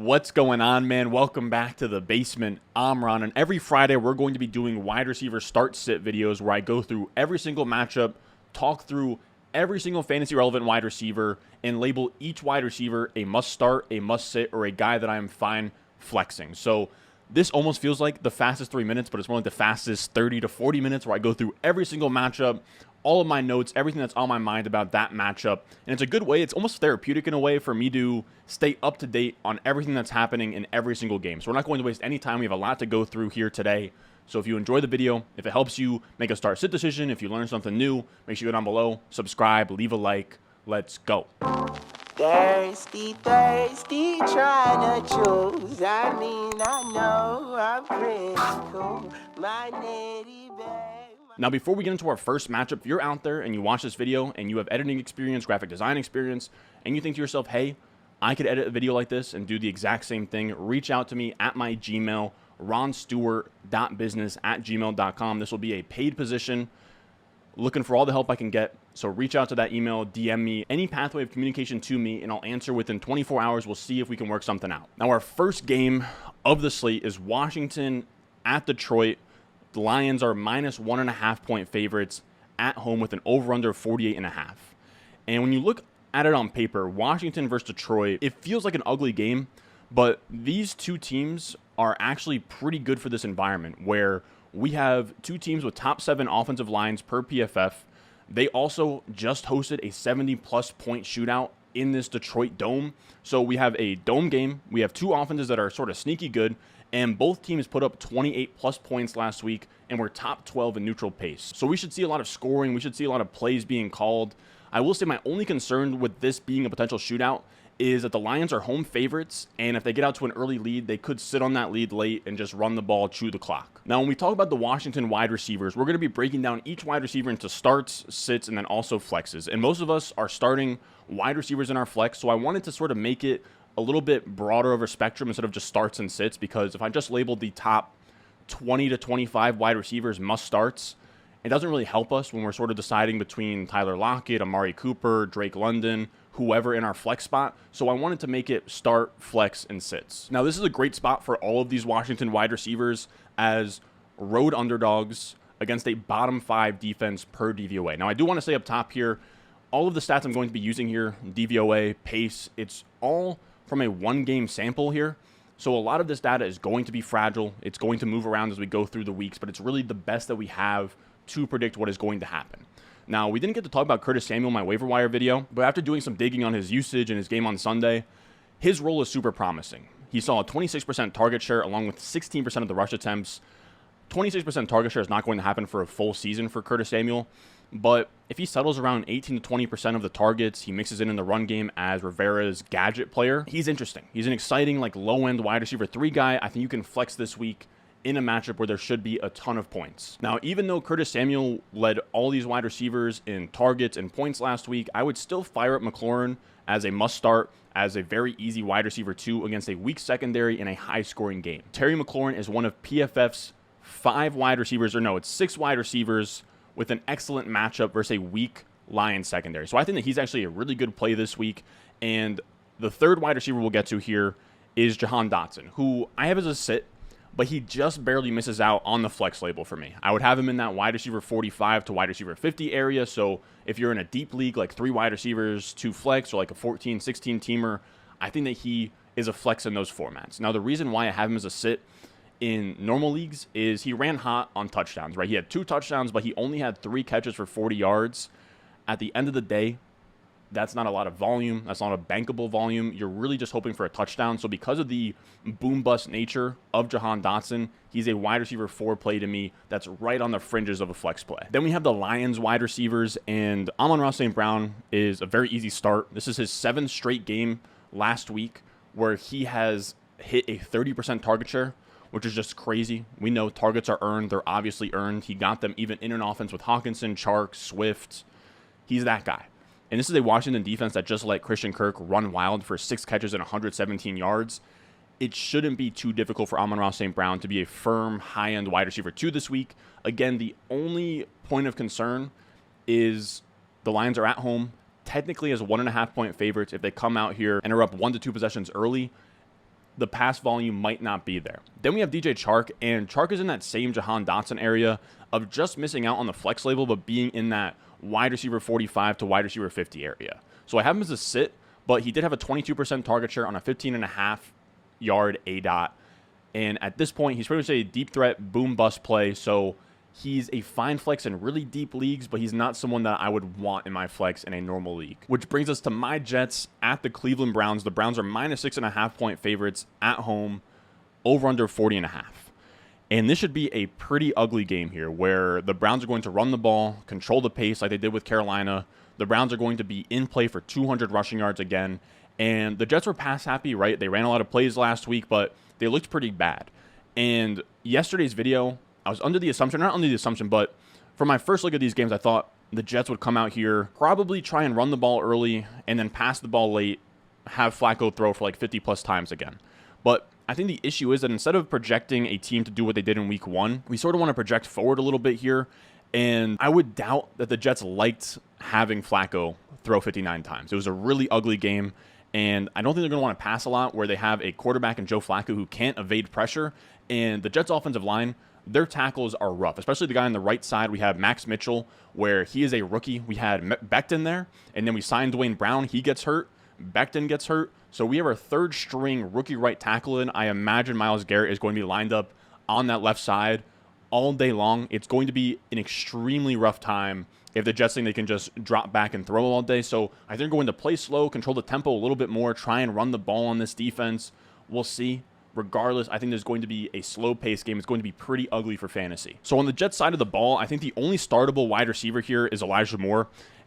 What's going on, man? Welcome back to the basement. I'm Ron, and every Friday we're going to be doing wide receiver start-sit videos where I go through every single matchup, talk through every single fantasy relevant wide receiver, and label each wide receiver a must-start, a must-sit, or a guy that I am fine flexing. So this almost feels like the fastest 3 minutes, but it's more like the fastest 30 to 40 minutes where I go through every single matchup, all of my notes, everything that's on my mind about that matchup. And it's a good way, it's almost therapeutic in a way for me to stay up to date on everything that's happening in every single game. So we're not going to waste any time. We have a lot to go through here today. So if you enjoy the video, if it helps you make a start-sit decision, if you learn something new, make sure you go down below, subscribe, leave a like. Let's go. Thirsty, thirsty, trying to choose. I know I'm pretty cool. My nitty babe. Now, before we get into our first matchup, if you're out there and you watch this video and you have editing experience, graphic design experience, and you think to yourself, hey, I could edit a video like this and do the exact same thing, reach out to me at my Gmail, ronstewart.business@gmail.com. This will be a paid position, looking for all the help I can get. So reach out to that email, DM me, any pathway of communication to me, and I'll answer within 24 hours. We'll see if we can work something out. Now, our first game of the slate is Washington at Detroit. The Lions are minus 1.5 point favorites at home with an over-under of 48.5. And when you look at it on paper, Washington versus Detroit, it feels like an ugly game, but these two teams are actually pretty good for this environment where we have two teams with top 7 offensive lines per PFF. They also just hosted a 70-plus point shootout in this Detroit dome. So we have a dome game. We have two offenses that are sort of sneaky good, and both teams put up 28-plus points last week and were top 12 in neutral pace. So we should see a lot of scoring. We should see a lot of plays being called. I will say my only concern with this being a potential shootout is that the Lions are home favorites, and if they get out to an early lead, they could sit on that lead late and just run the ball, chew the clock. Now, when we talk about the Washington wide receivers, we're going to be breaking down each wide receiver into starts, sits, and then also flexes. And most of us are starting wide receivers in our flex, so I wanted to sort of make it a little bit broader of a spectrum instead of just starts and sits, because if I just labeled the top 20 to 25 wide receivers must starts, it doesn't really help us when we're sort of deciding between Tyler Lockett, Amari Cooper, Drake London, whoever in our flex spot. So I wanted to make it start, flex, and sits. Now, this is a great spot for all of these Washington wide receivers as road underdogs against a bottom 5 defense per DVOA. Now, I do want to say up top here, all of the stats I'm going to be using here, DVOA, pace, it's all from a one-game sample here. So a lot of this data is going to be fragile. It's going to move around as we go through the weeks, but it's really the best that we have to predict what is going to happen. Now, we didn't get to talk about Curtis Samuel in my waiver wire video, but after doing some digging on his usage and his game on Sunday, his role is super promising. He saw a 26% target share along with 16% of the rush attempts. 26% target share is not going to happen for a full season for Curtis Samuel, but if he settles around 18 to 20% of the targets, he mixes in the run game as Rivera's gadget player, he's interesting. He's an exciting, like, low-end wide receiver 3 guy. I think you can flex this week in a matchup where there should be a ton of points. Now, even though Curtis Samuel led all these wide receivers in targets and points last week, I would still fire up McLaurin as a must-start, as a very easy wide receiver 2 against a weak secondary in a high-scoring game. Terry McLaurin is one of PFF's 6 wide receivers with an excellent matchup versus a weak Lions secondary. So I think that he's actually a really good play this week. And the third wide receiver we'll get to here is Jahan Dotson, who I have as a sit, but he just barely misses out on the flex label for me. I would have him in that wide receiver 45 to wide receiver 50 area. So if you're in a deep league, like 3 wide receivers, 2 flex, or like a 14, 16 teamer, I think that he is a flex in those formats. Now, the reason why I have him as a sit in normal leagues is he ran hot on touchdowns, right? He had 2 touchdowns, but he only had 3 catches for 40 yards. At the end of the day, that's not a lot of volume. That's not a bankable volume. You're really just hoping for a touchdown. So because of the boom-bust nature of Jahan Dotson, he's a wide receiver 4 play to me that's right on the fringes of a flex play. Then we have the Lions wide receivers, and Amon-Ra St. Brown is a very easy start. This is his 7th straight game last week where he has hit a 30% target share, which is just crazy. We know targets are earned. They're obviously earned. He got them even in an offense with Hawkinson, Chark, Swift. He's that guy. And this is a Washington defense that just let Christian Kirk run wild for 6 catches and 117 yards. It shouldn't be too difficult for Amon-Ra St. Brown to be a firm, high-end wide receiver 2 this week. Again, the only point of concern is the Lions are at home, technically as 1.5 point favorites. If they come out here and are up 1 to 2 possessions early, the pass volume might not be there. Then we have DJ Chark, and Chark is in that same Jahan Dotson area of just missing out on the flex label, but being in that wide receiver 45 to wide receiver 50 area. So I have him as a sit, but he did have a 22% target share on a 15.5-yard ADOT. And at this point, he's pretty much a deep threat, boom bust play. So he's a fine flex in really deep leagues, but he's not someone that I would want in my flex in a normal league. Which brings us to my Jets at the Cleveland Browns. The Browns are minus 6.5-point favorites at home, over under 40.5. And this should be a pretty ugly game here where the Browns are going to run the ball, control the pace like they did with Carolina. The Browns are going to be in play for 200 rushing yards again. And the Jets were pass happy, right? They ran a lot of plays last week, but they looked pretty bad. And yesterday's video, I was under the assumption, not under the assumption, but for my first look at these games, I thought the Jets would come out here, probably try and run the ball early and then pass the ball late, have Flacco throw for like 50 plus times again. But I think the issue is that instead of projecting a team to do what they did in week 1, we sort of want to project forward a little bit here. And I would doubt that the Jets liked having Flacco throw 59 times. It was a really ugly game. And I don't think they're going to want to pass a lot where they have a quarterback in Joe Flacco who can't evade pressure. And the Jets offensive line, their tackles are rough, especially the guy on the right side. We have Max Mitchell, where he is a rookie. We had Becton there, and then we signed Dwayne Brown. He gets hurt. Becton gets hurt. So we have our third string rookie right tackle in. I imagine Myles Garrett is going to be lined up on that left side all day long. It's going to be an extremely rough time if the Jets think they can just drop back and throw all day. So I think they're going to play slow, control the tempo a little bit more, try and run the ball on this defense. We'll see. Regardless, I think there's going to be a slow-paced game. It's going to be pretty ugly for fantasy. So on the Jets side of the ball, I think the only startable wide receiver here is Elijah Moore.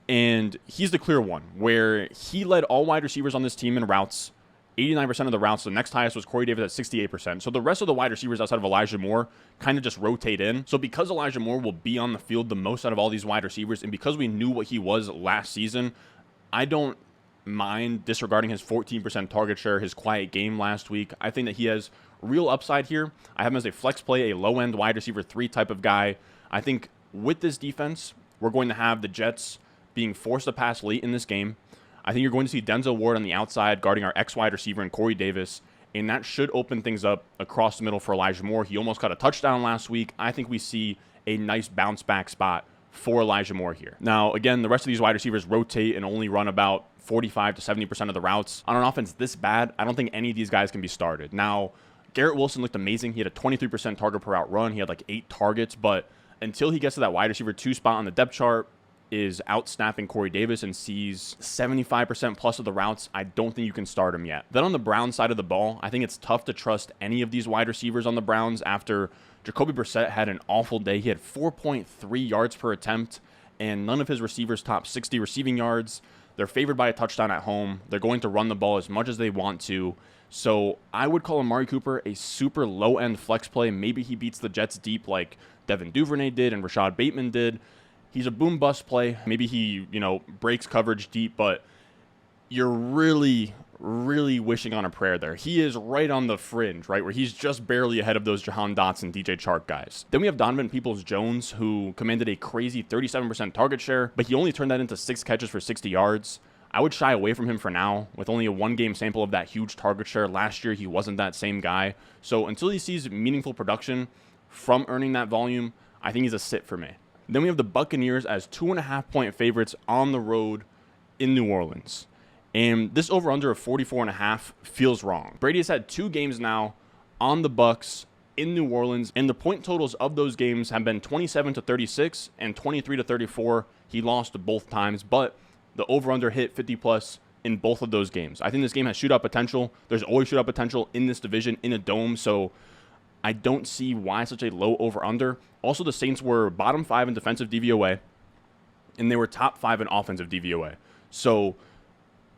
And he's the clear one, where he led all wide receivers on this team in routes, 89% of the routes. The next highest was Corey Davis at 68%. So the rest of the wide receivers outside of Elijah Moore kind of just rotate in. So because Elijah Moore will be on the field the most out of all these wide receivers, and because we knew what he was last season, I don't mind disregarding his 14% target share, his quiet game last week. I think that he has real upside here. I have him as a flex play, a low-end wide receiver 3 type of guy. I think with this defense, we're going to have the Jets being forced to pass late in this game. I think you're going to see Denzel Ward on the outside guarding our ex-wide receiver and Corey Davis, and that should open things up across the middle for Elijah Moore. He almost got a touchdown last week. I think we see a nice bounce-back spot for Elijah Moore here. Now, again, the rest of these wide receivers rotate and only run about 45 to 70% of the routes. On an offense this bad, I don't think any of these guys can be started. Now, Garrett Wilson looked amazing. He had a 23% target per route run. He had like 8 targets, but until he gets to that wide receiver 2 spot on the depth chart, is out snapping Corey Davis and sees 75% plus of the routes, I don't think you can start him yet. Then on the Browns side of the ball, I think it's tough to trust any of these wide receivers on the Browns after Jacoby Brissett had an awful day. He had 4.3 yards per attempt, and none of his receivers top 60 receiving yards. They're favored by a touchdown at home. They're going to run the ball as much as they want to. So I would call Amari Cooper a super low-end flex play. Maybe he beats the Jets deep like Devin Duvernay did and Rashad Bateman did. He's a boom-bust play. Maybe he, breaks coverage deep, but you're really, really wishing on a prayer there. He is right on the fringe, right, where he's just barely ahead of those Jahan Dotson, DJ Chark guys. Then we have Donovan Peoples-Jones, who commanded a crazy 37% target share, but he only turned that into 6 catches for 60 yards. I would shy away from him for now, with only a 1-game sample of that huge target share. Last year, he wasn't that same guy. So until he sees meaningful production from earning that volume, I think he's a sit for me. Then we have the Buccaneers as 2.5-point favorites on the road in New Orleans. And this over-under of 44.5 feels wrong. Brady has had 2 games now on the Bucs in New Orleans, and the point totals of those games have been 27-36 and 23-34. He lost both times, but the over-under hit 50+ in both of those games. I think this game has shootout potential. There's always shootout potential in this division in a dome, so I don't see why such a low over-under. Also, the Saints were bottom 5 in defensive DVOA, and they were top 5 in offensive DVOA. So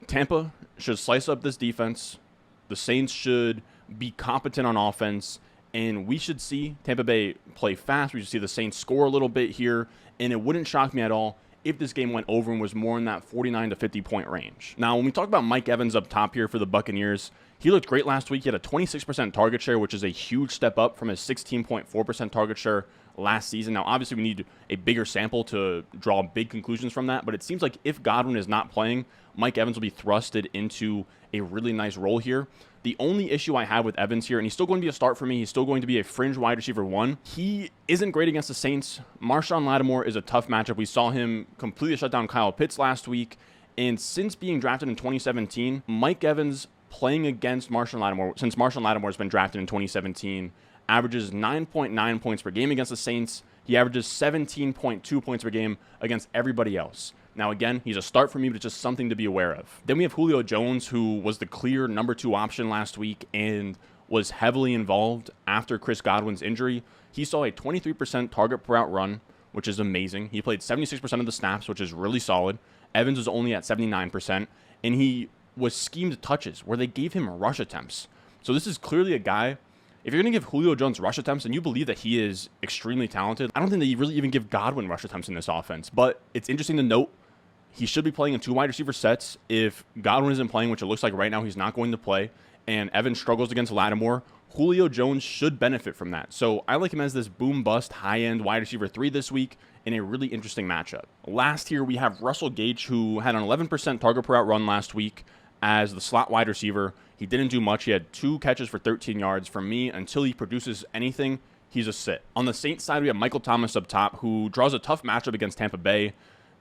Tampa should slice up this defense. The Saints should be competent on offense, and we should see Tampa Bay play fast. We should see the Saints score a little bit here, and it wouldn't shock me at all if this game went over and was more in that 49 to 50-point range. Now, when we talk about Mike Evans up top here for the Buccaneers, he looked great last week. He had a 26% target share, which is a huge step up from his 16.4% target share last season. Now, obviously, we need a bigger sample to draw big conclusions from that, but it seems like if Godwin is not playing, Mike Evans will be thrusted into a really nice role here. The only issue I have with Evans here, and he's still going to be a start for me, he's still going to be a fringe wide receiver 1. He isn't great against the Saints. Marshawn Lattimore is a tough matchup. We saw him completely shut down Kyle Pitts last week. And since being drafted in 2017, Mike Evans playing against Marshawn Lattimore, since Marshawn Lattimore has been drafted in 2017, averages 9.9 points per game against the Saints. He averages 17.2 points per game against everybody else. Now, again, he's a start for me, but it's just something to be aware of. Then we have Julio Jones, who was the clear number 2 option last week and was heavily involved after Chris Godwin's injury. He saw a 23% target per route run, which is amazing. He played 76% of the snaps, which is really solid. Evans was only at 79%, and he was schemed touches where they gave him rush attempts. So this is clearly a guy, if you're going to give Julio Jones rush attempts and you believe that he is extremely talented, I don't think that you really even give Godwin rush attempts in this offense. But it's interesting to note, he should be playing in 2 wide receiver sets. If Godwin isn't playing, which it looks like right now he's not going to play, and Evans struggles against Lattimore, Julio Jones should benefit from that. So I like him as this boom-bust, high-end wide receiver 3 this week in a really interesting matchup. Last here, we have Russell Gage, who had an 11% target per route run last week as the slot wide receiver. He didn't do much. He had 2 catches for 13 yards. For me, until he produces anything, he's a sit. On the Saints side, we have Michael Thomas up top, who draws a tough matchup against Tampa Bay.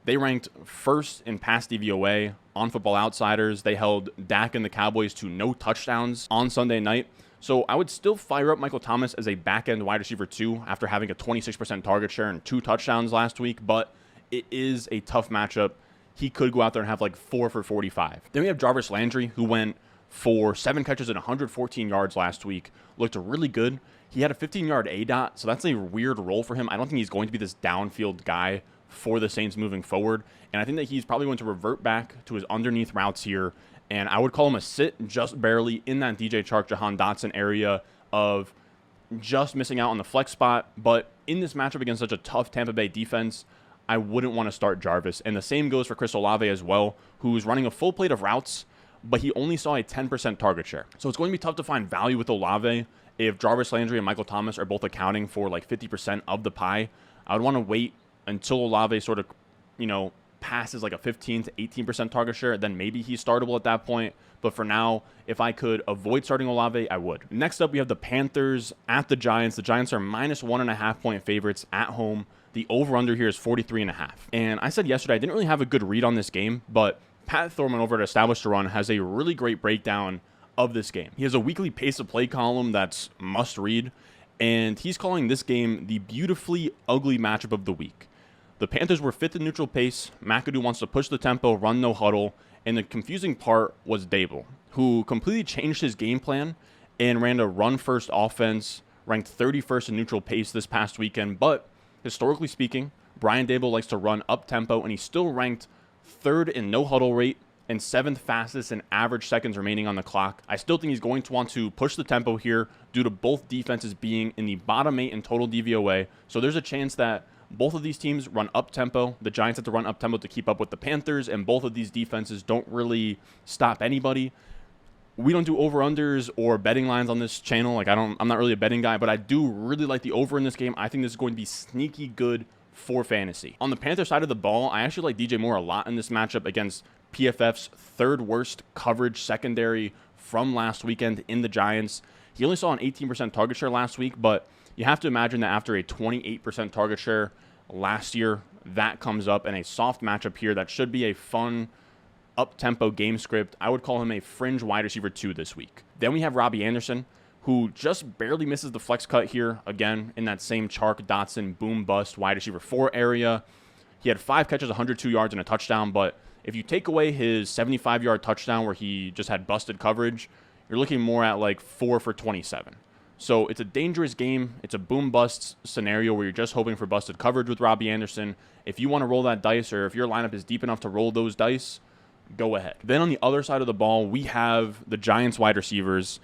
They ranked first in pass DVOA on Football Outsiders. They held Dak and the Cowboys to no touchdowns on Sunday night. So I would still fire up Michael Thomas as a back-end wide receiver 2 after having a 26% target share and 2 touchdowns last week, but it is a tough matchup. He could go out there and have like 4 for 45. Then we have Jarvis Landry, who went for 7 catches and 114 yards last week. Looked really good. He had a 15-yard ADOT, so that's a weird role for him. I don't think he's going to be this downfield guy for the Saints moving forward, and I think that he's probably going to revert back to his underneath routes here, and I would call him a sit just barely in that DJ Chark, Jahan Dotson area of just missing out on the flex spot. But in this matchup against such a tough Tampa Bay defense, I wouldn't want to start Jarvis. And the same goes for Chris Olave as well, who's running a full plate of routes, but he only saw a 10% target share. So it's going to be tough to find value with Olave if Jarvis Landry and Michael Thomas are both accounting for like 50% of the pie. I would want to wait until Olave sort of, passes like a 15 to 18% target share, then maybe he's startable at that point. But for now, if I could avoid starting Olave, I would. Next up, we have the Panthers at the Giants. The Giants are minus 1.5 point favorites at home. The over-under here is 43.5. And I said yesterday, I didn't really have a good read on this game, but Pat Thorman over at Established to Run has a really great breakdown of this game. He has a weekly pace of play column that's must read, and he's calling this game the beautifully ugly matchup of the week. The Panthers were 5th in neutral pace. McAdoo wants to push the tempo, run no huddle, and the confusing part was Dable, who completely changed his game plan and ran a run-first offense, ranked 31st in neutral pace this past weekend. But historically speaking, Brian Dable likes to run up-tempo, and he's still ranked 3rd in no-huddle rate and 7th fastest in average seconds remaining on the clock. I still think he's going to want to push the tempo here due to both defenses being in the bottom 8 in total DVOA. So there's a chance that both of these teams run up-tempo. The Giants have to run up-tempo to keep up with the Panthers, and both of these defenses don't really stop anybody. We don't do over-unders or betting lines on this channel. I'm not really a betting guy, but I do really like the over in this game. I think this is going to be sneaky good for fantasy. On the Panther side of the ball, I actually like DJ Moore a lot in this matchup against PFF's 3rd worst coverage secondary from last weekend in the Giants. He only saw an 18% target share last week, but you have to imagine that after a 28% target share last year, that comes up in a soft matchup here that should be a fun up-tempo game script. I would call him a fringe wide receiver 2 this week. Then we have Robbie Anderson, who just barely misses the flex cut here, again, in that same Chark, Dotson, boom-bust wide receiver 4 area. He had 5 catches, 102 yards, and a touchdown, but if you take away his 75-yard touchdown where he just had busted coverage, you're looking more at like 4 for 27. So it's a dangerous game. It's a boom-bust scenario where you're just hoping for busted coverage with Robbie Anderson. If you want to roll that dice, or if your lineup is deep enough to roll those dice, go ahead. Then on the other side of the ball, we have the Giants wide receivers,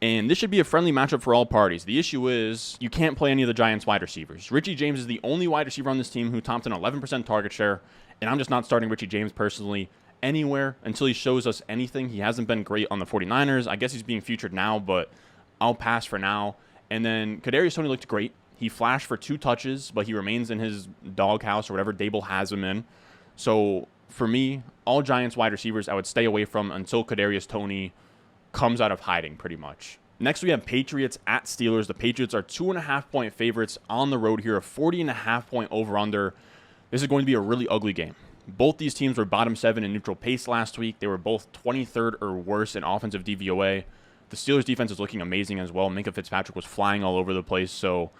and this should be a friendly matchup for all parties. The issue is you can't play any of the Giants wide receivers. Richie James is the only wide receiver on this team who topped an 11% target share, and I'm just not starting Richie James personally anywhere until he shows us anything. He hasn't been great on the 49ers. I guess he's being featured now, but I'll pass for now. And then Kadarius Toney looked great. He flashed for 2 touches, but he remains in his doghouse or whatever Dable has him in. So for me, all Giants wide receivers I would stay away from until Kadarius Toney comes out of hiding pretty much. Next, we have Patriots at Steelers. The Patriots are 2.5-point favorites on the road here, a 40.5-point over-under. This is going to be a really ugly game. Both these teams were bottom 7 in neutral pace last week. They were both 23rd or worse in offensive DVOA. The Steelers' defense is looking amazing as well. Minkah Fitzpatrick was flying all over the place, so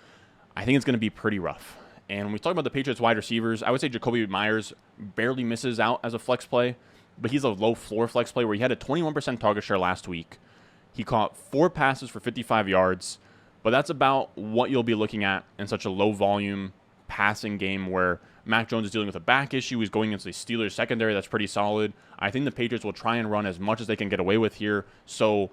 I think it's going to be pretty rough. And when we talk about the Patriots wide receivers, I would say Jacoby Myers barely misses out as a flex play, but he's a low floor flex play where he had a 21% target share last week. He caught 4 passes for 55 yards, but that's about what you'll be looking at in such a low volume passing game where Mac Jones is dealing with a back issue. He's going against the Steelers secondary that's pretty solid. I think the Patriots will try and run as much as they can get away with here. So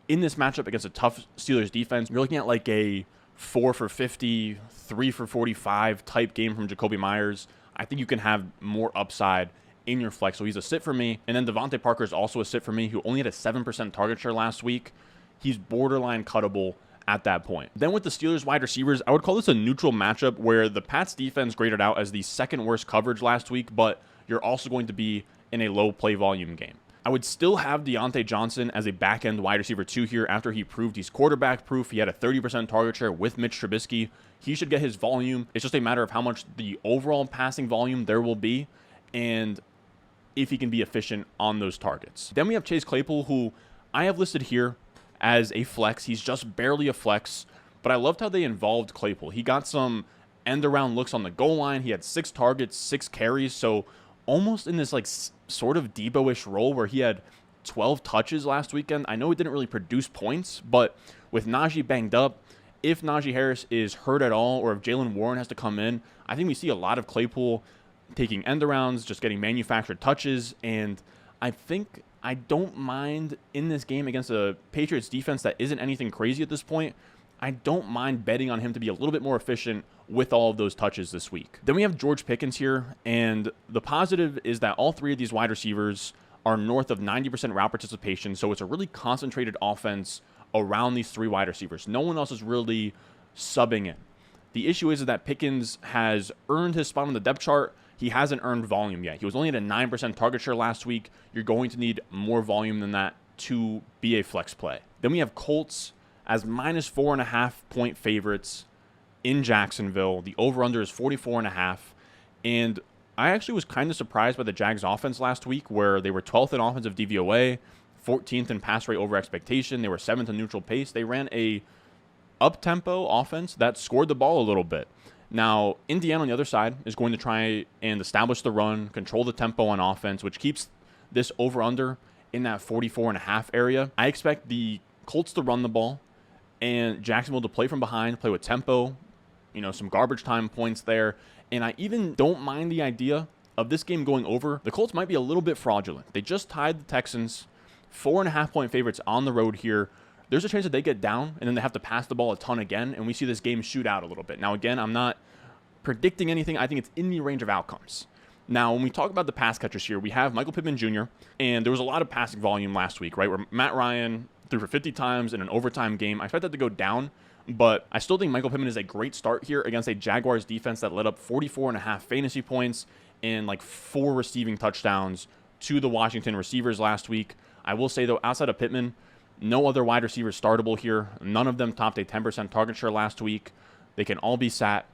in this matchup against a tough Steelers defense, you're looking at like a 4 for 50, 3 for 45 type game from Jacoby Myers. I think you can have more upside in your flex. So he's a sit for me. And then Devontae Parker is also a sit for me, who only had a 7% target share last week. He's borderline cuttable at that point. Then with the Steelers wide receivers, I would call this a neutral matchup where the Pats defense graded out as the second worst coverage last week, but you're also going to be in a low play volume game. I would still have Deontay Johnson as a back-end wide receiver 2 here after he proved he's quarterback proof. He had a 30% target share with Mitch Trubisky. He should get his volume. It's just a matter of how much the overall passing volume there will be and if he can be efficient on those targets. Then we have Chase Claypool, who I have listed here as a flex. He's just barely a flex, but I loved how they involved Claypool. He got some end-around looks on the goal line. He had 6 targets, 6 carries, so almost in this like sort of Debo-ish role where he had 12 touches last weekend. I know it didn't really produce points, but with Najee banged up, if Najee Harris is hurt at all, or if Jalen Warren has to come in, I think we see a lot of Claypool taking end-arounds, just getting manufactured touches, and I think I don't mind in this game against a Patriots defense that isn't anything crazy at this point. I don't mind betting on him to be a little bit more efficient with all of those touches this week. Then we have George Pickens here, and the positive is that all 3 of these wide receivers are north of 90% route participation, so it's a really concentrated offense around these 3 wide receivers. No one else is really subbing in. The issue is that Pickens has earned his spot on the depth chart. He hasn't earned volume yet. He was only at a 9% target share last week. You're going to need more volume than that to be a flex play. Then we have Colts as minus 4.5-point favorites in Jacksonville. The over-under is 44.5. And I actually was kind of surprised by the Jags offense last week, where they were 12th in offensive DVOA, 14th in pass rate over expectation. They were 7th in neutral pace. They ran a up-tempo offense that scored the ball a little bit. Now, Indiana on the other side is going to try and establish the run, control the tempo on offense, which keeps this over-under in that 44.5 area. I expect the Colts to run the ball and Jacksonville to play from behind, play with tempo, some garbage time points there. And I even don't mind the idea of this game going over. The Colts might be a little bit fraudulent. They just tied the Texans, 4.5-point favorites on the road here. There's a chance that they get down and then they have to pass the ball a ton again, and we see this game shoot out a little bit. Now, again, I'm not predicting anything. I think it's in the range of outcomes. Now, when we talk about the pass catchers here, we have Michael Pittman Jr., and there was a lot of passing volume last week, right, where Matt Ryan threw for 50 times in an overtime game. I expect that to go down, but I still think Michael Pittman is a great start here against a Jaguars defense that led up 44.5 fantasy points and like 4 receiving touchdowns to the Washington receivers last week. I will say, though, outside of Pittman, no other wide receivers startable here. None of them topped a 10% target share last week. They can all be sat.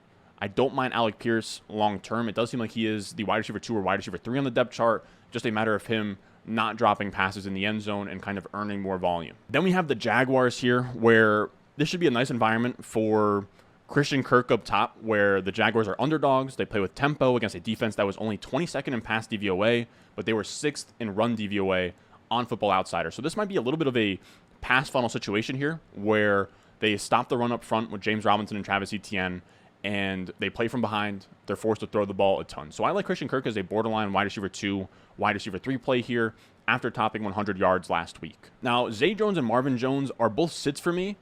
I don't mind Alec Pierce long term. It does seem like he is the wide receiver 2 or wide receiver 3 on the depth chart. Just a matter of him not dropping passes in the end zone and kind of earning more volume. Then we have the Jaguars here, where this should be a nice environment for Christian Kirk up top, where the Jaguars are underdogs. They play with tempo against a defense that was only 22nd in pass DVOA, but they were 6th in run DVOA on Football Outsider. So this might be a little bit of a pass funnel situation here, where they stop the run up front with James Robinson and Travis Etienne, and they play from behind. They're forced to throw the ball a ton. So I like Christian Kirk as a borderline wide receiver 2, wide receiver 3 play here after topping 100 yards last week. Now, Zay Jones and Marvin Jones are both sits for me,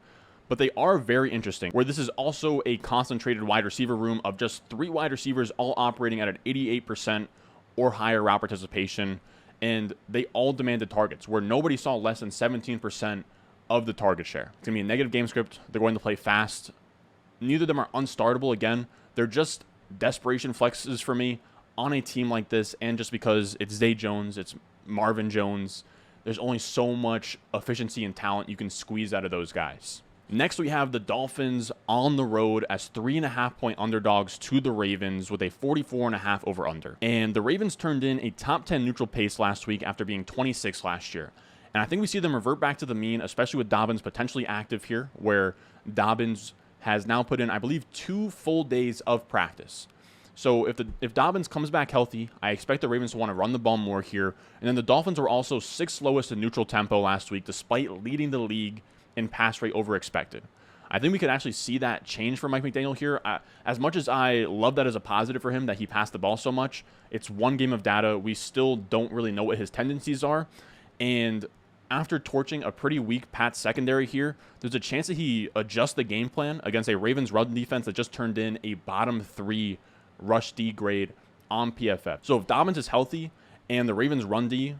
but they are very interesting, where this is also a concentrated wide receiver room of just 3 wide receivers all operating at an 88% or higher route participation, and they all demanded targets, where nobody saw less than 17% of the target share. It's going to be a negative game script. They're going to play fast. Neither of them are unstartable. Again, they're just desperation flexes for me on a team like this, and just because it's Zay Jones, it's Marvin Jones, there's only so much efficiency and talent you can squeeze out of those guys. Next, we have the Dolphins on the road as 3.5-point underdogs to the Ravens with a 44.5 over-under. And the Ravens turned in a top 10 neutral pace last week after being 26 last year. And I think we see them revert back to the mean, especially with Dobbins potentially active here, where Dobbins has now put in, I believe, 2 full days of practice. So if Dobbins comes back healthy, I expect the Ravens to want to run the ball more here. And then the Dolphins were also 6th slowest in neutral tempo last week, despite leading the league in pass rate over expected. I think we could actually see that change for Mike McDaniel here. As much as I love that as a positive for him that he passed the ball so much, it's one game of data. We still don't really know what his tendencies are. And after torching a pretty weak Pats secondary here, there's a chance that he adjusts the game plan against a Ravens run defense that just turned in a bottom 3 rush D grade on PFF. So if Dobbins is healthy and the Ravens run D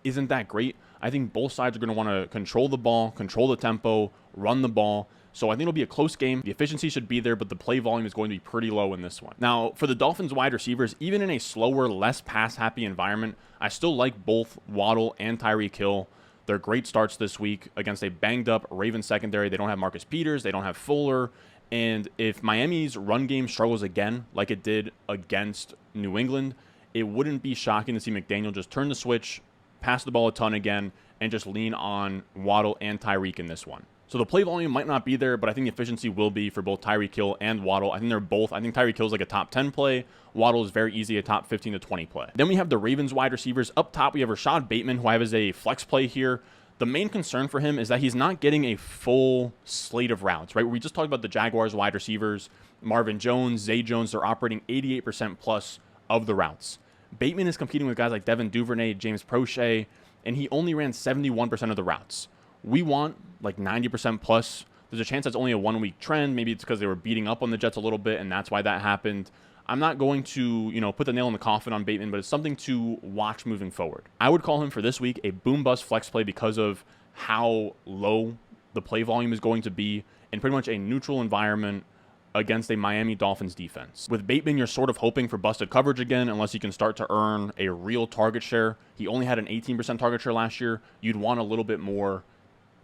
isn't that great, I think both sides are going to want to control the ball, control the tempo, run the ball. So I think it'll be a close game. The efficiency should be there, but the play volume is going to be pretty low in this one. Now, for the Dolphins wide receivers, even in a slower, less pass-happy environment, I still like both Waddle and Tyreek Hill. They're great starts this week against a banged-up Ravens secondary. They don't have Marcus Peters. They don't have Fuller. And if Miami's run game struggles again, like it did against New England, it wouldn't be shocking to see McDaniel just turn the switch, pass the ball a ton again, and just lean on Waddle and Tyreek in this one. So the play volume might not be there, but I think the efficiency will be for both Tyreek Hill and Waddle. I think they're both. I think Tyreek Hill is like a top 10 play. Waddle is very easy, a top 15 to 20 play. Then we have the Ravens wide receivers. Up top, we have Rashad Bateman, who I have as a flex play here. The main concern for him is that he's not getting a full slate of routes, right? We just talked about the Jaguars wide receivers. Marvin Jones, Zay Jones, they're operating 88% plus of the routes. Bateman is competing with guys like Devin Duvernay, James Prochet, and he only ran 71% of the routes. We want like 90% plus. There's a chance that's only a 1-week trend. Maybe it's because they were beating up on the Jets a little bit, and that's why that happened. I'm not going to, put the nail in the coffin on Bateman, but it's something to watch moving forward. I would call him for this week a boom-bust flex play because of how low the play volume is going to be in pretty much a neutral environment against a Miami Dolphins defense. With Bateman, you're sort of hoping for busted coverage again, unless he can start to earn a real target share. He only had an 18% target share last year. You'd want a little bit more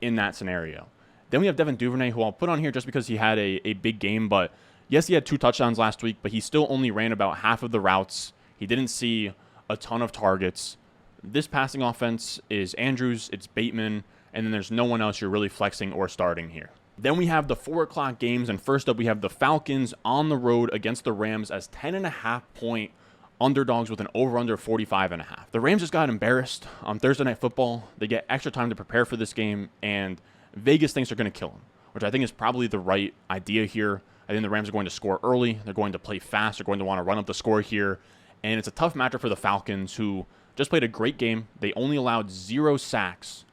in that scenario. Then we have Devin Duvernay, who I'll put on here just because he had a big game, but yes, he had 2 touchdowns last week, but he still only ran about half of the routes. He didn't see a ton of targets. This passing offense is Andrews, it's Bateman, and then there's no one else you're really flexing or starting here. Then we have the 4 o'clock games, and first up we have the Falcons on the road against the Rams as 10.5-point underdogs with an over-under 45.5. The Rams just got embarrassed on Thursday Night Football. They get extra time to prepare for this game, and Vegas thinks they're going to kill them, which I think is probably the right idea here. I think the Rams are going to score early. They're going to play fast. They're going to want to run up the score here, and it's a tough matchup for the Falcons, who just played a great game. They only allowed 0 sacks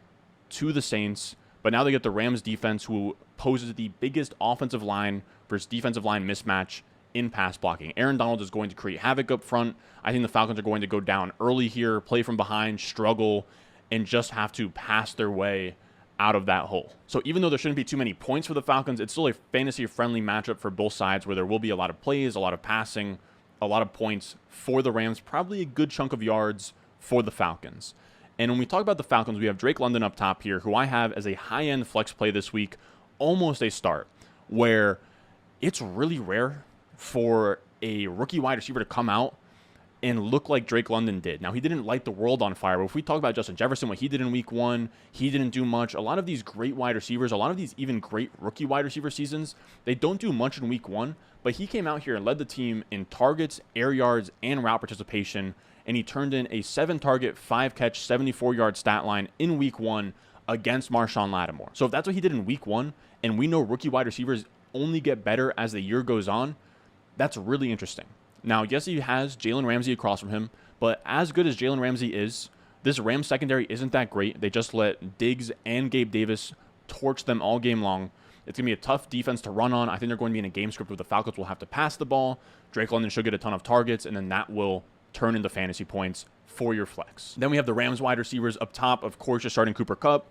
to the Saints, but now they get the Rams defense, who poses the biggest offensive line versus defensive line mismatch in pass blocking. Aaron Donald is going to create havoc up front. I think the Falcons are going to go down early here, play from behind, struggle, and just have to pass their way out of that hole. So even though there shouldn't be too many points for the Falcons, it's still a fantasy-friendly matchup for both sides where there will be a lot of plays, a lot of passing, a lot of points for the Rams, probably a good chunk of yards for the Falcons. And when we talk about the Falcons, we have Drake London up top here, who I have as a high-end flex play this week, almost a start, where it's really rare for a rookie wide receiver to come out and look like Drake London did. Now, he didn't light the world on fire, but if we talk about Justin Jefferson, what he did in week 1, he didn't do much. A lot of these great wide receivers, a lot of these even great rookie wide receiver seasons, they don't do much in week 1, but he came out here and led the team in targets, air yards, and route participation, and he turned in a 7-target, 5-catch, 74-yard stat line in week 1 against Marshawn Lattimore. So if that's what he did in week 1, and we know rookie wide receivers only get better as the year goes on, that's really interesting. Now, yes, he has Jalen Ramsey across from him, but as good as Jalen Ramsey is, this Rams secondary isn't that great. They just let Diggs and Gabe Davis torch them all game long. It's going to be a tough defense to run on. I think they're going to be in a game script where the Falcons will have to pass the ball. Drake London should get a ton of targets, and then that will turn into fantasy points for your flex. Then we have the Rams wide receivers up top. Of course, you're starting Cooper Kupp.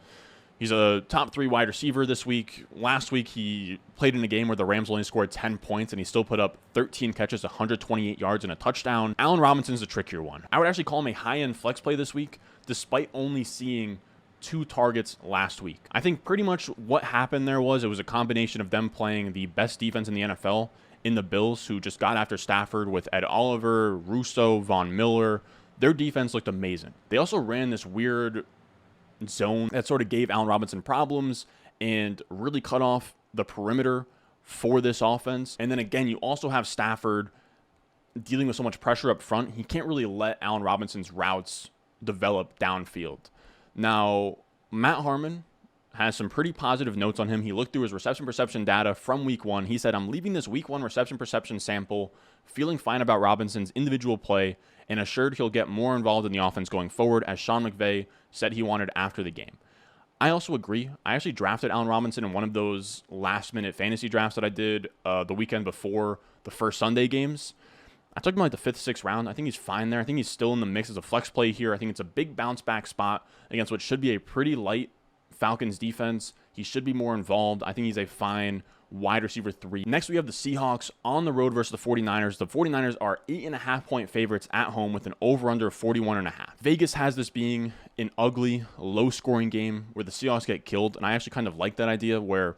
He's a top 3 wide receiver this week. Last week, he played in a game where the Rams only scored 10 points, and he still put up 13 catches, 128 yards, and a touchdown. Allen Robinson's the trickier one. I would actually call him a high-end flex play this week, despite only seeing 2 targets last week. I think pretty much what happened there was it was a combination of them playing the best defense in the NFL in the Bills, who just got after Stafford with Ed Oliver, Russo, Von Miller. Their defense looked amazing. They also ran this weird zone that sort of gave Allen Robinson problems and really cut off the perimeter for this offense. And then again, you also have Stafford dealing with so much pressure up front. He can't really let Allen Robinson's routes develop downfield. Now, Matt Harmon has some pretty positive notes on him. He looked through his reception perception data from week 1. He said, "I'm leaving this week 1 reception perception sample feeling fine about Robinson's individual play and assured he'll get more involved in the offense going forward," as Sean McVay said he wanted after the game. I also agree. I actually drafted Allen Robinson in one of those last-minute fantasy drafts that I did the weekend before the first Sunday games. I took him like the 5th, 6th round. I think he's fine there. I think he's still in the mix as a flex play here. I think it's a big bounce-back spot against what should be a pretty light Falcons defense. He should be more involved. I think he's a fine wide receiver 3. Next, we have the Seahawks on the road versus the 49ers. The 49ers are 8.5-point favorites at home with an over-under of 41.5. Vegas has this being an ugly, low-scoring game where the Seahawks get killed, and I actually kind of like that idea where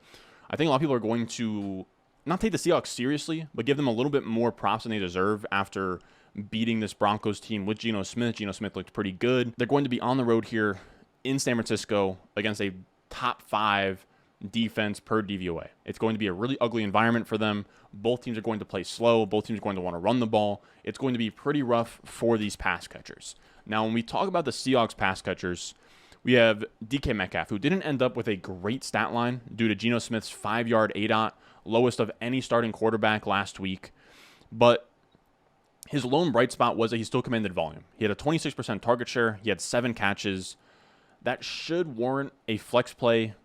I think a lot of people are going to not take the Seahawks seriously, but give them a little bit more props than they deserve after beating this Broncos team with Geno Smith. Geno Smith looked pretty good. They're going to be on the road here in San Francisco against a top 5 defense per DVOA. It's going to be a really ugly environment for them. Both teams are going to play slow. Both teams are going to want to run the ball. It's going to be pretty rough for these pass catchers. Now, when we talk about the Seahawks pass catchers, we have DK Metcalf, who didn't end up with a great stat line due to Geno Smith's 5-yard ADOT, lowest of any starting quarterback last week. But his lone bright spot was that he still commanded volume. He had a 26% target share. He had 7 catches. That should warrant a flex play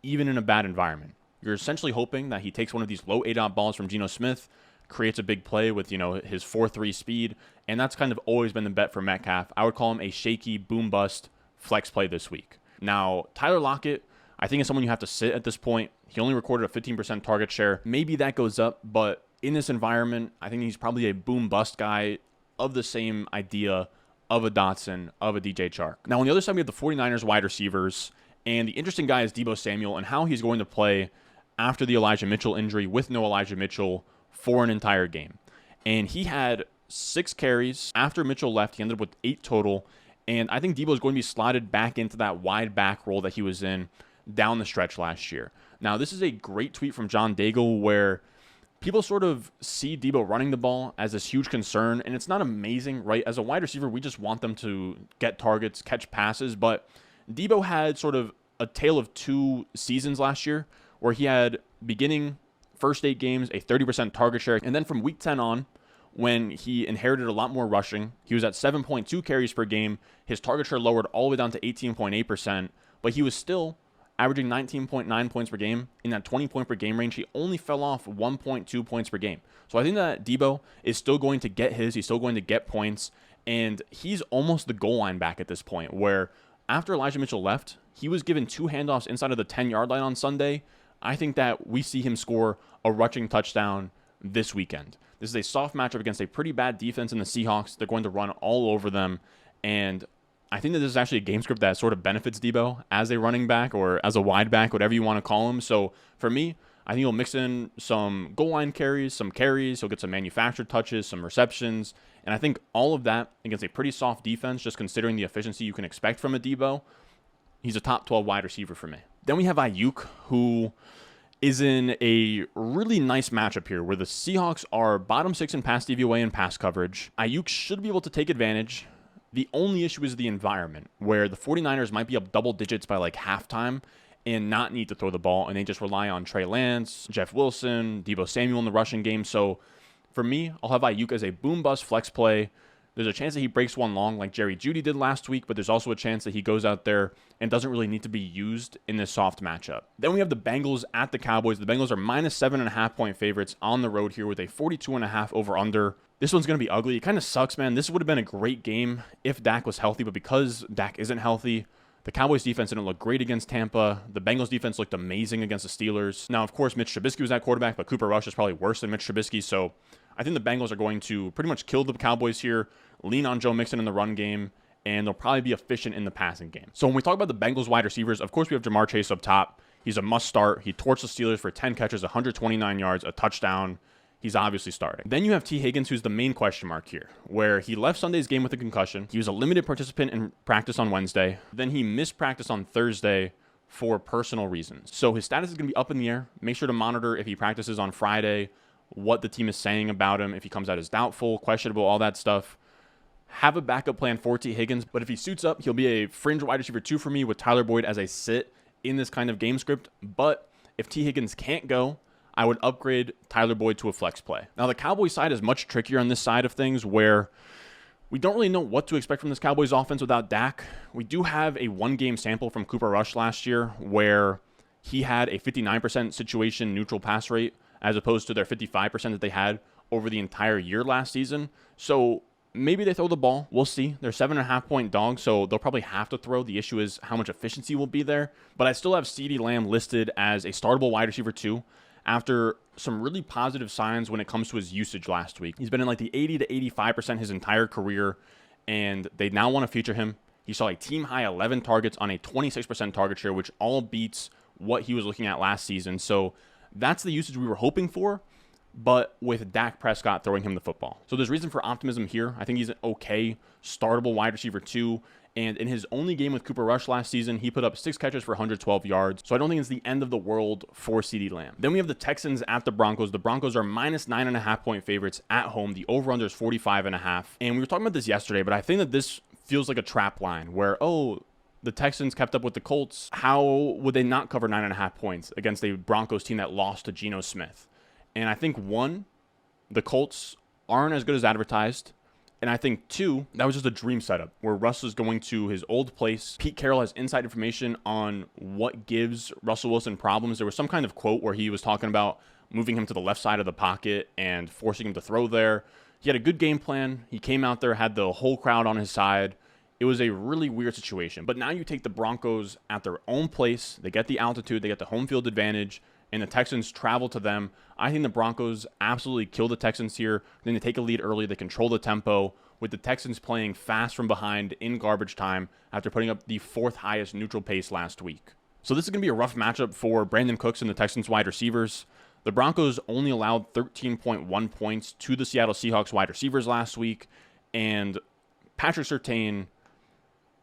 even in a bad environment. You're essentially hoping that he takes one of these low ADOT balls from Geno Smith, creates a big play with, his 4.3 speed, and that's kind of always been the bet for Metcalf. I would call him a shaky boom-bust flex play this week. Now, Tyler Lockett, I think is someone you have to sit at this point. He only recorded a 15% target share. Maybe that goes up, but in this environment, I think he's probably a boom-bust guy of the same idea of a Dotson, of a DJ Chark. Now, on the other side, we have the 49ers wide receivers, and the interesting guy is Deebo Samuel and how he's going to play after the Elijah Mitchell injury with no Elijah Mitchell for an entire game. And he had 6 carries. After Mitchell left, he ended up with 8 total. And I think Deebo is going to be slotted back into that wide back role that he was in down the stretch last year. Now, this is a great tweet from John Daigle where people sort of see Deebo running the ball as this huge concern, and it's not amazing, right? As a wide receiver, we just want them to get targets, catch passes, but Deebo had sort of a tale of 2 seasons last year where he had beginning first 8 games, a 30% target share, and then from week 10 on, when he inherited a lot more rushing, he was at 7.2 carries per game. His target share lowered all the way down to 18.8%, but he was still averaging 19.9 points per game. In that 20-point per game range, he only fell off 1.2 points per game. So I think that Deebo is still going to get his. He's still going to get points, and he's almost the goal line back at this point, where after Elijah Mitchell left, he was given 2 handoffs inside of the 10-yard line on Sunday. I think that we see him score a rushing touchdown this weekend. This is a soft matchup against a pretty bad defense in the Seahawks. They're going to run all over them, and I think that this is actually a game script that sort of benefits Deebo as a running back or as a wide back, whatever you want to call him. So for me, I think he'll mix in some goal line carries, some carries. He'll get some manufactured touches, some receptions. And I think all of that against a pretty soft defense, just considering the efficiency you can expect from a Deebo, he's a top 12 wide receiver for me. Then we have Ayuk, who is in a really nice matchup here where the Seahawks are bottom 6 in pass DVOA and pass coverage. Ayuk should be able to take advantage. The only issue is the environment, where the 49ers might be up double digits by like halftime and not need to throw the ball, and they just rely on Trey Lance, Jeff Wilson, Deebo Samuel in the rushing game. So for me, I'll have Ayuk as a boom-bust flex play. There's a chance that he breaks one long like Jerry Jeudy did last week, but there's also a chance that he goes out there and doesn't really need to be used in this soft matchup. Then we have the Bengals at the Cowboys. The Bengals are minus 7.5-point favorites on the road here with a 42.5 over-under. This one's going to be ugly. It kind of sucks, man. This would have been a great game if Dak was healthy, but because Dak isn't healthy, the Cowboys defense didn't look great against Tampa. The Bengals defense looked amazing against the Steelers. Now, of course, Mitch Trubisky was at quarterback, but Cooper Rush is probably worse than Mitch Trubisky, so I think the Bengals are going to pretty much kill the Cowboys here, lean on Joe Mixon in the run game, and they'll probably be efficient in the passing game. So when we talk about the Bengals wide receivers, of course we have Jamar Chase up top. He's a must start. He torched the Steelers for 10 catches, 129 yards, a touchdown. He's obviously starting. Then you have T. Higgins, who's the main question mark here, where he left Sunday's game with a concussion. He was a limited participant in practice on Wednesday. Then he missed practice on Thursday for personal reasons. So his status is going to be up in the air. Make sure to monitor if he practices on Friday, what the team is saying about him, if he comes out as doubtful, questionable, all that stuff. Have a backup plan for T. Higgins, but if he suits up, he'll be a fringe wide receiver 2 for me with Tyler Boyd as a sit in this kind of game script. But if T. Higgins can't go, I would upgrade Tyler Boyd to a flex play. Now, the Cowboys side is much trickier on this side of things, where we don't really know what to expect from this Cowboys offense without Dak. We do have a one-game sample from Cooper Rush last year where he had a 59% situation neutral pass rate as opposed to their 55% that they had over the entire year last season. So maybe they throw the ball. We'll see. They're 7.5-point dogs, so they'll probably have to throw. The issue is how much efficiency will be there. But I still have CeeDee Lamb listed as a startable wide receiver 2 after some really positive signs when it comes to his usage last week. He's been in like the 80 to 85% his entire career, and they now want to feature him. He saw a team-high 11 targets on a 26% target share, which all beats what he was looking at last season. So that's the usage we were hoping for, but with Dak Prescott throwing him the football. So there's reason for optimism here. I think he's an okay startable wide receiver 2. And in his only game with Cooper Rush last season, he put up 6 catches for 112 yards. So I don't think it's the end of the world for CeeDee Lamb. Then we have the Texans at the Broncos. The Broncos are minus 9.5-point favorites at home. The over-under is 45.5. And we were talking about this yesterday, but I think that this feels like a trap line where, the Texans kept up with the Colts. How would they not cover 9.5 points against a Broncos team that lost to Geno Smith? And I think, 1, the Colts aren't as good as advertised. And I think 2, that was just a dream setup where Russ is going to his old place. Pete Carroll has inside information on what gives Russell Wilson problems. There was some kind of quote where he was talking about moving him to the left side of the pocket and forcing him to throw there. He had a good game plan. He came out there, had the whole crowd on his side. It was a really weird situation. But now you take the Broncos at their own place. They get the altitude. They get the home field advantage. And the Texans travel to them. I think the Broncos absolutely kill the Texans here. Then they take a lead early. They control the tempo, with the Texans playing fast from behind in garbage time after putting up the 4th highest neutral pace last week. So this is going to be a rough matchup for Brandon Cooks and the Texans wide receivers. The Broncos only allowed 13.1 points to the Seattle Seahawks wide receivers last week. And Patrick Surtain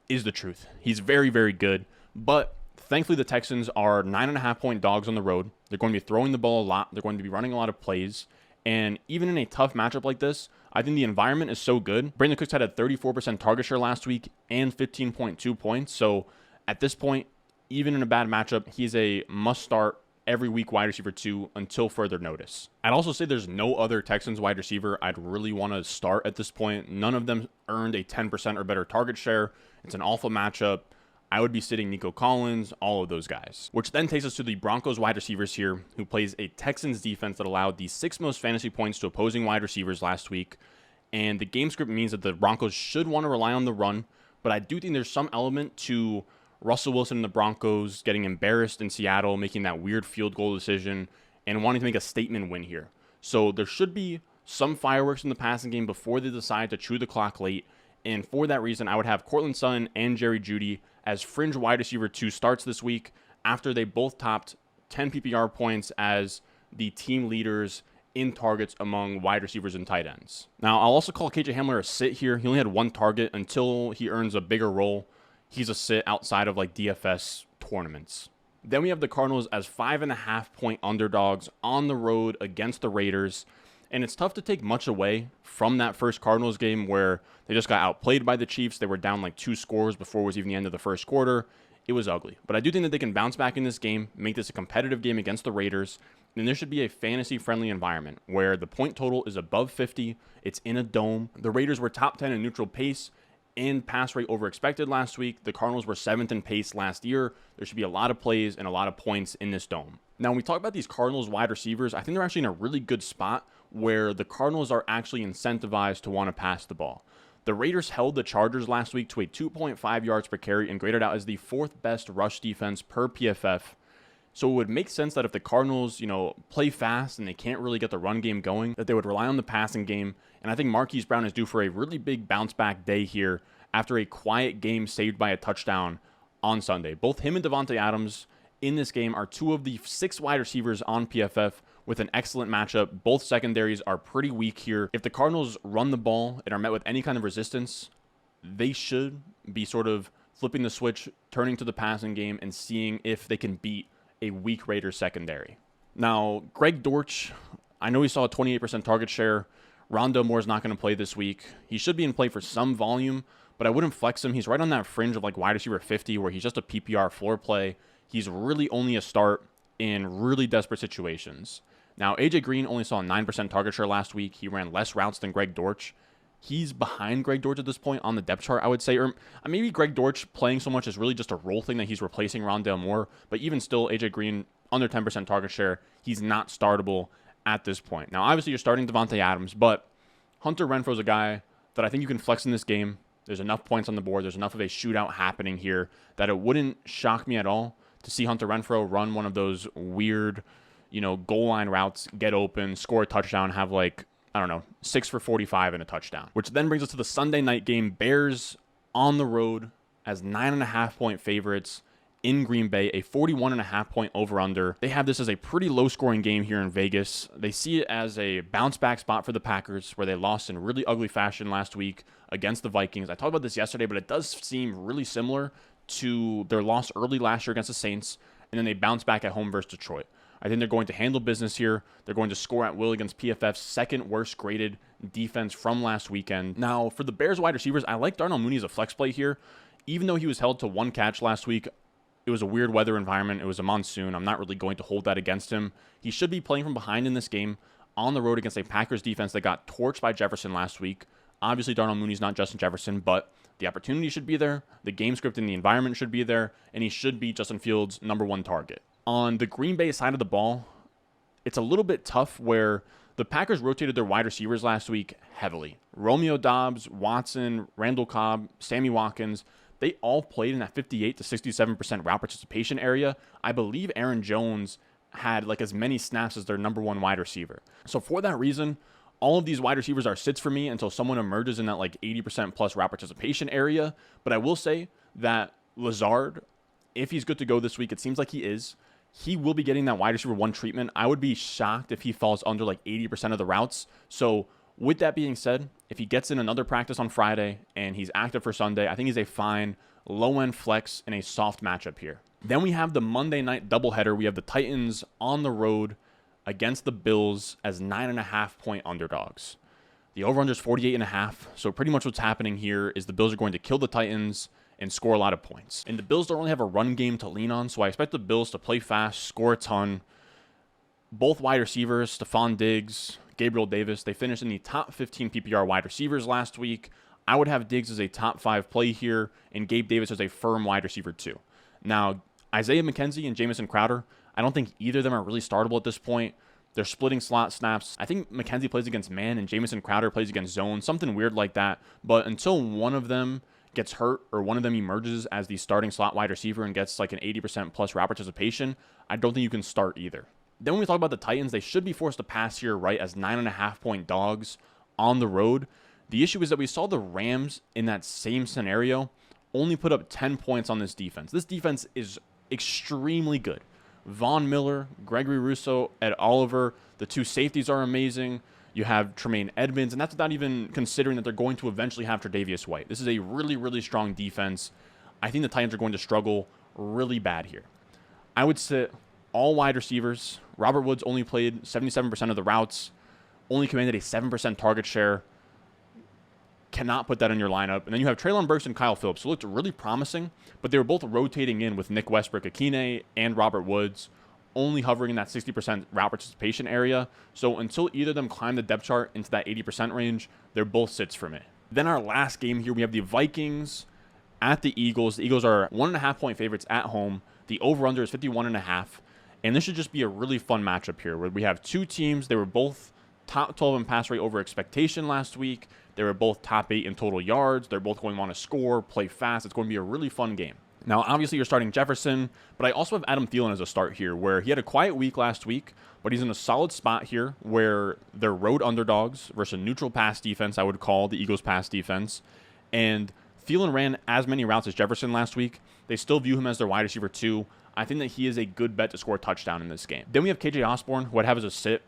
is the truth. He's very, very good. But thankfully, the Texans are 9.5-point dogs on the road. They're going to be throwing the ball a lot. They're going to be running a lot of plays. And even in a tough matchup like this, I think the environment is so good. Brandon Cooks had a 34% target share last week and 15.2 points. So at this point, even in a bad matchup, he's a must-start every week wide receiver 2 until further notice. I'd also say there's no other Texans wide receiver I'd really want to start at this point. None of them earned a 10% or better target share. It's an awful matchup. I would be sitting Nico Collins, all of those guys. Which then takes us to the Broncos wide receivers here, who plays a Texans defense that allowed the 6th most fantasy points to opposing wide receivers last week. And the game script means that the Broncos should want to rely on the run, but I do think there's some element to Russell Wilson and the Broncos getting embarrassed in Seattle, making that weird field goal decision, and wanting to make a statement win here. So there should be some fireworks in the passing game before they decide to chew the clock late. And for that reason, I would have Cortland Sutton and Jerry Jeudy as fringe wide receiver 2 starts this week after they both topped 10 PPR points as the team leaders in targets among wide receivers and tight ends. Now, I'll also call KJ Hamler a sit here. He only had 1 target until he earns a bigger role. He's a sit outside of like DFS tournaments. Then we have the Cardinals as 5.5-point underdogs on the road against the Raiders. And it's tough to take much away from that first Cardinals game where they just got outplayed by the Chiefs. They were down like 2 scores before it was even the end of the first quarter. It was ugly. But I do think that they can bounce back in this game, make this a competitive game against the Raiders. And there should be a fantasy-friendly environment where the point total is above 50. It's in a dome. The Raiders were top 10 in neutral pace and pass rate over expected last week. The Cardinals were 7th in pace last year. There should be a lot of plays and a lot of points in this dome. Now, when we talk about these Cardinals wide receivers, I think they're actually in a really good spot where the Cardinals are actually incentivized to want to pass the ball. The Raiders held the Chargers last week to a 2.5 yards per carry and graded out as the 4th best rush defense per PFF. So it would make sense that if the Cardinals, play fast and they can't really get the run game going, that they would rely on the passing game. And I think Marquise Brown is due for a really big bounce back day here after a quiet game saved by a touchdown on Sunday. Both him and Davante Adams in this game are 2 of the 6 wide receivers on PFF with an excellent matchup. Both secondaries are pretty weak here. If the Cardinals run the ball and are met with any kind of resistance, they should be sort of flipping the switch, turning to the passing game, and seeing if they can beat a weak Raiders secondary. Now, Greg Dortch, I know he saw a 28% target share. Rondale Moore's not going to play this week. He should be in play for some volume, but I wouldn't flex him. He's right on that fringe of like wide receiver 50 where he's just a PPR floor play. He's really only a start in really desperate situations. Now, AJ Green only saw a 9% target share last week. He ran less routes than Greg Dortch. He's behind Greg Dortch at this point on the depth chart, I would say. Or maybe Greg Dortch playing so much is really just a role thing that he's replacing Rondale Moore. But even still, AJ Green, under 10% target share. He's not startable at this point. Now, obviously, you're starting Davante Adams, but Hunter Renfro's a guy that I think you can flex in this game. There's enough points on the board. There's enough of a shootout happening here that it wouldn't shock me at all to see Hunter Renfro run one of those weird, goal line routes, get open, score a touchdown, have 6 for 45 and a touchdown. Which then brings us to the Sunday night game. Bears on the road as 9.5-point favorites in Green Bay, a 41.5-point over-under. They have this as a pretty low-scoring game here in Vegas. They see it as a bounce-back spot for the Packers, where they lost in really ugly fashion last week against the Vikings. I talked about this yesterday, but it does seem really similar to their loss early last year against the Saints, and then they bounce back at home versus Detroit. I think they're going to handle business here. They're going to score at will against PFF's second worst graded defense from last weekend. Now, for the Bears wide receivers, I like Darnell Mooney as a flex play here. Even though he was held to 1 catch last week, it was a weird weather environment. It was a monsoon. I'm not really going to hold that against him. He should be playing from behind in this game on the road against a Packers defense that got torched by Jefferson last week. Obviously, Darnell Mooney's not Justin Jefferson, but the opportunity should be there. The game script and the environment should be there, and he should be Justin Fields' #1 target. On the Green Bay side of the ball, it's a little bit tough where the Packers rotated their wide receivers last week heavily. Romeo Doubs, Watson, Randall Cobb, Sammy Watkins, they all played in that 58 to 67% route participation area. I believe Aaron Jones had as many snaps as their #1 wide receiver. So for that reason, all of these wide receivers are sits for me until someone emerges in that 80% plus route participation area. But I will say that Lazard, if he's good to go this week, it seems like he is. He will be getting that wide receiver 1 treatment. I would be shocked if he falls under 80% of the routes. So with that being said, if he gets in another practice on Friday and he's active for Sunday, I think he's a fine low-end flex in a soft matchup here. Then we have the Monday night doubleheader. We have the Titans on the road against the Bills as 9.5-point underdogs. The over-under is 48.5. So pretty much what's happening here is the Bills are going to kill the Titans and score a lot of points. And the Bills don't really have a run game to lean on, so I expect the Bills to play fast, score a ton. Both wide receivers, Stephon Diggs, Gabriel Davis, they finished in the top 15 PPR wide receivers last week. I would have Diggs as a top 5 play here, and Gabe Davis as a firm wide receiver 2. Now, Isaiah McKenzie and Jamison Crowder, I don't think either of them are really startable at this point. They're splitting slot snaps. I think McKenzie plays against man and Jamison Crowder plays against zone, something weird like that. But until one of them gets hurt or one of them emerges as the starting slot wide receiver and gets an 80% plus route participation, I don't think you can start either. Then when we talk about the Titans, they should be forced to pass here, right, as 9.5-point dogs on the road. The issue is that we saw the Rams in that same scenario only put up 10 points on this defense. This defense is extremely good. Von Miller, Gregory Rousseau, Ed Oliver, the 2 safeties are amazing. You have Tremaine Edmonds, and that's without even considering that they're going to eventually have Tre'Davious White. This is a really, really strong defense. I think the Titans are going to struggle really bad here. I would sit all wide receivers. Robert Woods only played 77% of the routes, only commanded a 7% target share. Cannot put that in your lineup. And then you have Treylon Burks and Kyle Phillips, who looked really promising, but they were both rotating in with Nick Westbrook-Akine and Robert Woods, only hovering in that 60% route participation area. So until either of them climb the depth chart into that 80% range, they're both sits for me. Then our last game here, we have the Vikings at the Eagles. The Eagles are 1.5-point favorites at home. The over-under is 51.5. And this should just be a really fun matchup here, where we have 2 teams. They were both top 12 in pass rate over expectation last week. They were both top 8 in total yards. They're both going to want to score, play fast. It's going to be a really fun game. Now, obviously, you're starting Jefferson, but I also have Adam Thielen as a start here, where he had a quiet week last week, but he's in a solid spot here where they're road underdogs versus a neutral pass defense, I would call the Eagles' pass defense. And Thielen ran as many routes as Jefferson last week. They still view him as their wide receiver 2. I think that he is a good bet to score a touchdown in this game. Then we have KJ Osborne, who I'd have as a sit.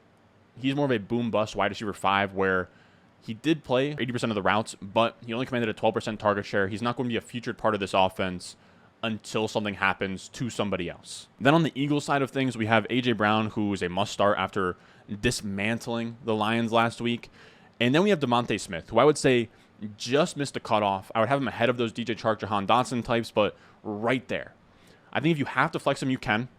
He's more of a boom-bust wide receiver 5, where he did play 80% of the routes, but he only commanded a 12% target share. He's not going to be a featured part of this offense until something happens to somebody else. Then on the Eagles side of things, we have A.J. Brown, who is a must-start after dismantling the Lions last week. And then we have Devontae Smith, who I would say just missed the cutoff. I would have him ahead of those DJ Chark, Jahan Dotson types, but right there. I think if you have to flex him, you can.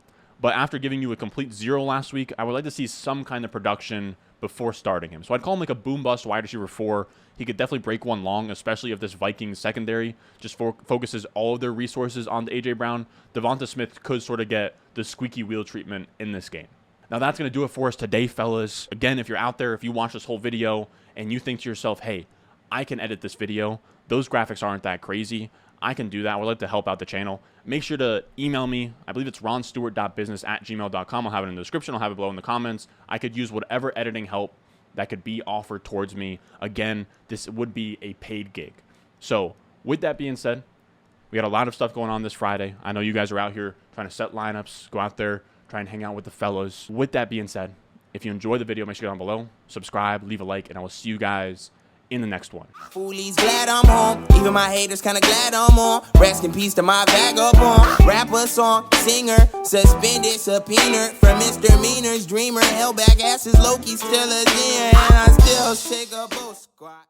But after giving you a complete 0 last week, I would like to see some kind of production before starting him. So I'd call him like a boom-bust wide receiver 4. He could definitely break one long, especially if this Vikings secondary just focuses all of their resources on A.J. Brown. Devonta Smith could sort of get the squeaky wheel treatment in this game. Now that's going to do it for us today, fellas. Again, if you're out there, if you watch this whole video and you think to yourself, hey, I can edit this video, those graphics aren't that crazy, I can do that. I would like to help out the channel. Make sure to email me. I believe it's ronstewart.business@gmail.com. I'll have it in the description. I'll have it below in the comments. I could use whatever editing help that could be offered towards me. Again, this would be a paid gig. So with that being said, we got a lot of stuff going on this Friday. I know you guys are out here trying to set lineups, go out there, try and hang out with the fellas. With that being said, if you enjoyed the video, make sure you go down below, subscribe, leave a like, and I will see you guys in the next one. Foolies glad I'm home. Even my haters kinda glad I'm on. Rest in peace to my vagabond. Rapper, song, singer, suspended, subpoenaed for misdemeanors. Dreamer, held back asses, Loki still a deer, and I still shake a boat squad.